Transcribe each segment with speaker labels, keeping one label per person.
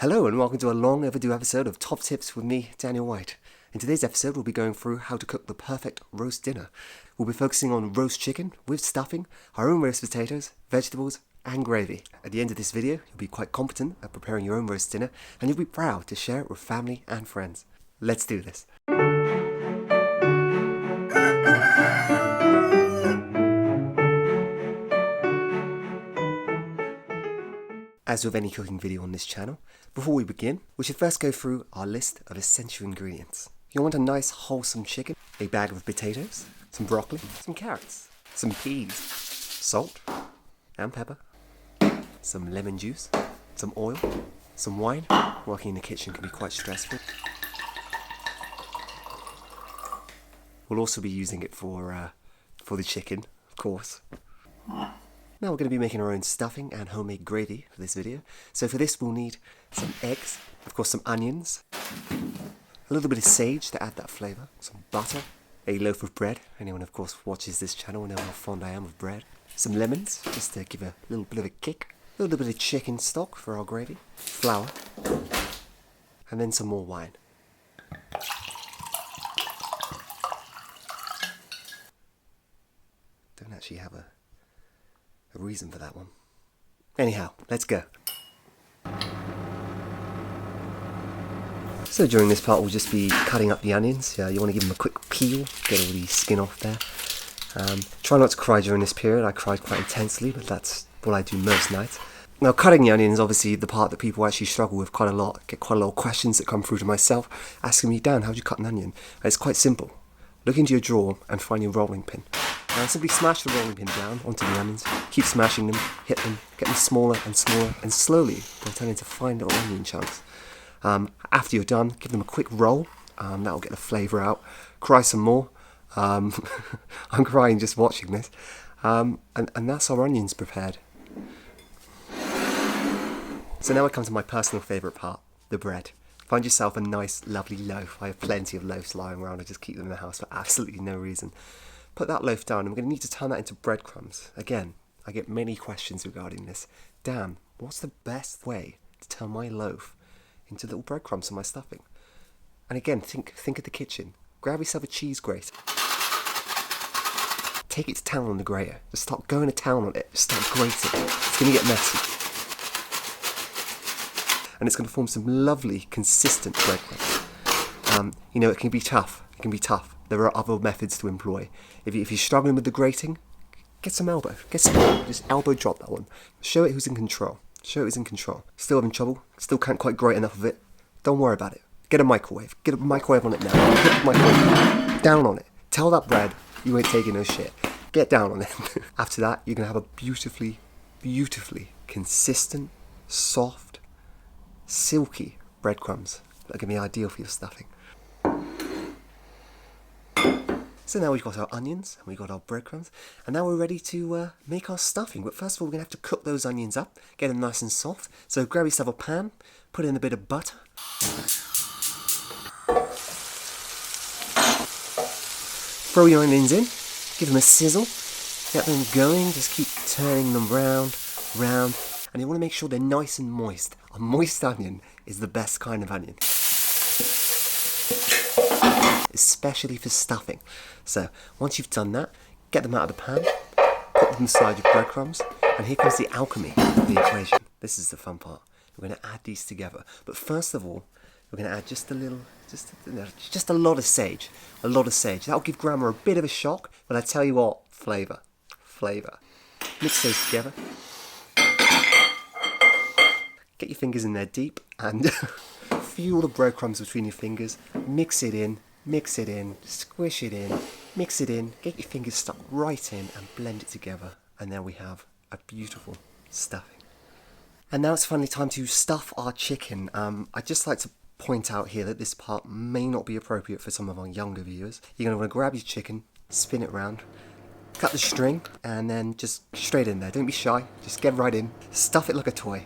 Speaker 1: Hello and welcome to a long overdue episode of Top Tips with me, Daniel White. In today's episode we'll be going through how to cook the perfect roast dinner. We'll be focusing on roast chicken with stuffing, our own roast potatoes, vegetables and gravy. At the end of this video you'll be quite competent at preparing your own roast dinner and you'll be proud to share it with family and friends. Let's do this. As with any cooking video on this channel, before we begin, we should first go through our list of essential ingredients. You'll want a nice wholesome chicken, a bag of potatoes, some broccoli, some carrots, some peas, salt and pepper, some lemon juice, some oil, some wine. Working in the kitchen can be quite stressful. We'll also be using it for the chicken, of course. Now we're going to be making our own stuffing and homemade gravy for this video. So for this we'll need some eggs, of course some onions, a little bit of sage to add that flavour, some butter, a loaf of bread. Anyone of course watches this channel will know how fond I am of bread. Some lemons, just to give a little bit of a kick. A little bit of chicken stock for our gravy. Flour. And then some more wine. Don't actually have a reason for that one. Anyhow, let's go. So during this part we'll just be cutting up the onions. You want to give them a quick peel, get all the skin off there. Try not to cry during this period. I cried quite intensely, but that's what I do most nights. Now cutting the onions is obviously the part that people actually struggle with quite a lot. Get quite a lot of questions that come through to myself asking me, Dan, how do you cut an onion? And it's quite simple. Look into your drawer and find your rolling pin. Now simply smash the rolling pin down onto the onions, keep smashing them, hit them, get them smaller and smaller, and slowly they'll turn into fine little onion chunks. After you're done, give them a quick roll, that'll get the flavour out. Cry some more, I'm crying just watching this, and that's our onions prepared. So now I come to my personal favourite part, the bread. Find yourself a nice lovely loaf. I have plenty of loaves lying around, I just keep them in the house for absolutely no reason. Put that loaf down and we're going to need to turn that into breadcrumbs. Again, I get many questions regarding this. Dan, what's the best way to turn my loaf into little breadcrumbs for my stuffing? And again, think of the kitchen. Grab yourself a cheese grater. Take it to town on the grater. Just start going to town on it. Just start grating. It's going to get messy. And it's going to form some lovely, consistent breadcrumbs. It can be tough. It can be tough. There are other methods to employ. If you're struggling with the grating, get some elbow. Just elbow drop that one. Show it who's in control. Show it who's in control. Still having trouble? Still can't quite grate enough of it? Don't worry about it. Get a microwave. Get a microwave on it now. Put the microwave down on it. Tell that bread you ain't taking no shit. Get down on it. After that, you're going to have a beautifully, beautifully consistent, soft, silky breadcrumbs that are going to be ideal for your stuffing. So now we've got our onions and we've got our breadcrumbs and now we're ready to make our stuffing. But first of all we're going to have to cook those onions up, get them nice and soft. So grab yourself a pan, put in a bit of butter. Throw your onions in, give them a sizzle, get them going, just keep turning them round, and you want to make sure they're nice and moist. A moist onion is the best kind of onion, especially for stuffing. So once you've done that, get them out of the pan, put them inside your breadcrumbs, and here comes the alchemy of the equation. This is the fun part. We're going to add these together. But first of all, we're going to add just a lot of sage. A lot of sage. That'll give Grandma a bit of a shock, but I tell you what, flavour. Mix those together. Get your fingers in there deep and feel the breadcrumbs between your fingers. Mix it in, squish it in, mix it in, get your fingers stuck right in and blend it together. And there we have a beautiful stuffing. And now it's finally time to stuff our chicken. I'd just like to point out here that this part may not be appropriate for some of our younger viewers. You're going to want to grab your chicken, spin it round, cut the string, and then just straight in there. Don't be shy, just get right in. Stuff it like a toy,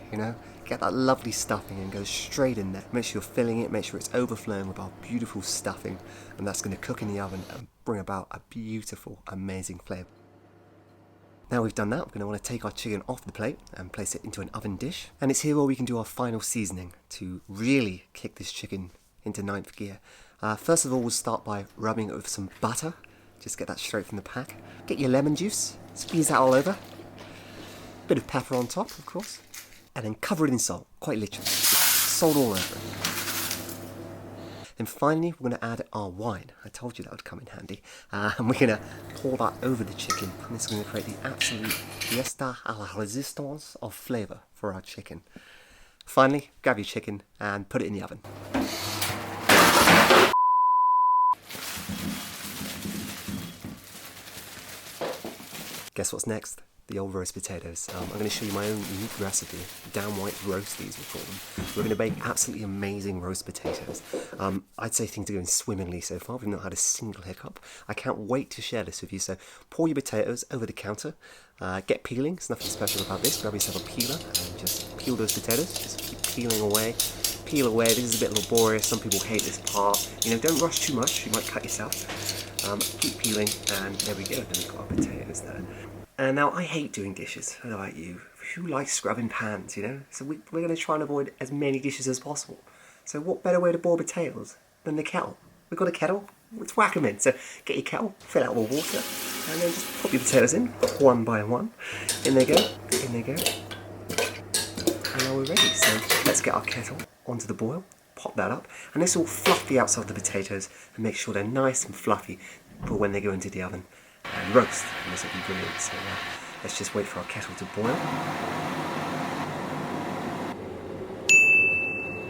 Speaker 1: Get that lovely stuffing and go straight in there. Make sure you're filling it, make sure it's overflowing with our beautiful stuffing, and that's going to cook in the oven and bring about a beautiful, amazing flavour. Now we've done that, we're going to want to take our chicken off the plate and place it into an oven dish. And it's here where we can do our final seasoning to really kick this chicken into ninth gear. First of all, we'll start by rubbing it with some butter. Just get that straight from the pack. Get your lemon juice, squeeze that all over. Bit of pepper on top, of course. And then cover it in salt, quite literally. Just salt all over it. Then finally, we're going to add our wine. I told you that would come in handy. And we're going to pour that over the chicken. And this is going to create the absolute fiesta à la résistance of flavour for our chicken. Finally, grab your chicken and put it in the oven. Guess what's next? The old roast potatoes. I'm going to show you my own unique recipe. DanWhiteWeird roasties, we call them. We're going to bake absolutely amazing roast potatoes. I'd say things are going swimmingly so far. We've not had a single hiccup. I can't wait to share this with you. So pour your potatoes over the counter. Get peeling. There's nothing special about this. Grab yourself a peeler and just peel those potatoes. Just keep peeling away. Peel away. This is a bit laborious. Some people hate this part. Don't rush too much. You might cut yourself. Keep peeling, and there we go. Then we've got our potatoes there. And now I hate doing dishes. I don't know about you. Who likes scrubbing pans, So we're going to try and avoid as many dishes as possible. So what better way to boil potatoes than the kettle? We've got a kettle. Let's whack them in. So get your kettle, fill it out with water, and then just pop your potatoes in, one by one. In they go, in they go. And now we're ready. So let's get our kettle onto the boil, pop that up, and this will fluff the outside of the potatoes and make sure they're nice and fluffy for when they go into the oven and roast, and this will be brilliant. So let's just wait for our kettle to boil.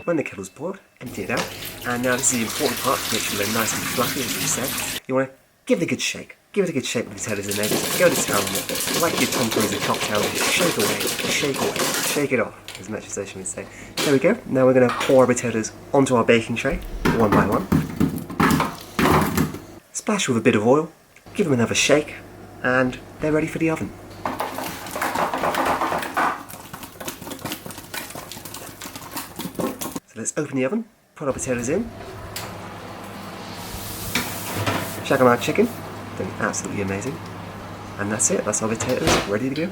Speaker 1: When the kettle's boiled, empty it out. And now this is the important part to make sure they're nice and fluffy, as we said. You want to give it a good shake. Give it a good shake with the potatoes in there. Just go to town on it. Like your Tom Cruise cocktail, just shake away, shake it off, as much as they should say. There we go. Now we're going to pour our potatoes onto our baking tray, one by one. Splash with a bit of oil. Give them another shake, and they're ready for the oven. So let's open the oven, put our potatoes in, check on our chicken, doing absolutely amazing, and that's it, that's our potatoes ready to go.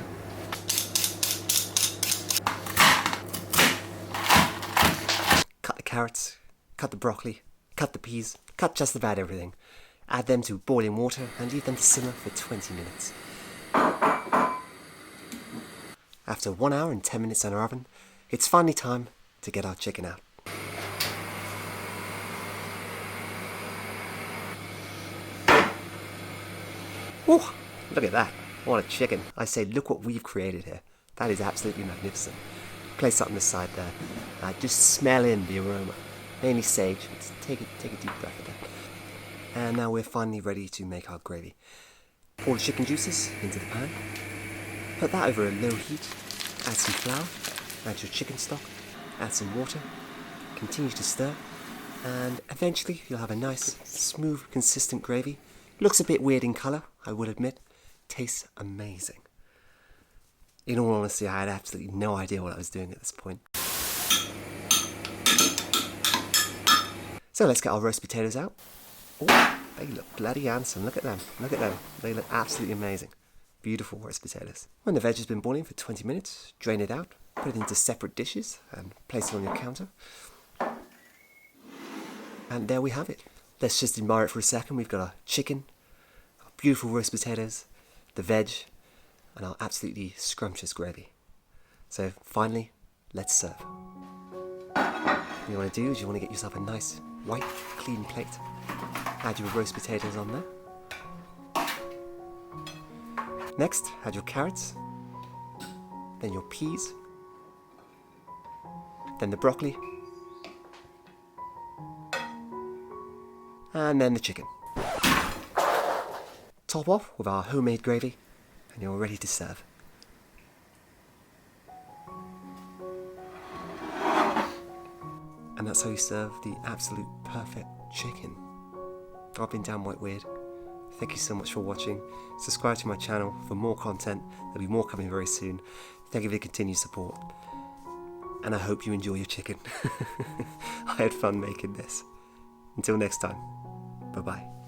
Speaker 1: Cut the carrots, cut the broccoli, cut the peas, cut just about everything. Add them to boiling water and leave them to simmer for 20 minutes. After 1 hour and 10 minutes in our oven, it's finally time to get our chicken out. Woo! Look at that. What a chicken. I say, look what we've created here. That is absolutely magnificent. Place that on the side there. Just smell in the aroma. Mainly sage. Let's take a deep breath of that. And now we're finally ready to make our gravy. Pour the chicken juices into the pan. Put that over a low heat. Add some flour. Add your chicken stock. Add some water. Continue to stir. And eventually you'll have a nice, smooth, consistent gravy. Looks a bit weird in colour, I will admit. Tastes amazing. In all honesty, I had absolutely no idea what I was doing at this point. So let's get our roast potatoes out. Oh, they look bloody handsome. Look at them. Look at them. They look absolutely amazing. Beautiful roast potatoes. When the veg has been boiling for 20 minutes, drain it out, put it into separate dishes and place it on your counter. And there we have it. Let's just admire it for a second. We've got our chicken, our beautiful roast potatoes, the veg, and our absolutely scrumptious gravy. So finally, let's serve. What you want to do is you want to get yourself a nice, white, clean plate. Add your roast potatoes on there. Next, add your carrots, then your peas, then the broccoli, and then the chicken. Top off with our homemade gravy, and you're ready to serve. And that's how you serve the absolute perfect chicken. I've been DanWhiteWeird. Thank you so much for watching. Subscribe to my channel for more content. There'll be more coming very soon. Thank you for your continued support. And I hope you enjoy your chicken. I had fun making this. Until next time, bye bye.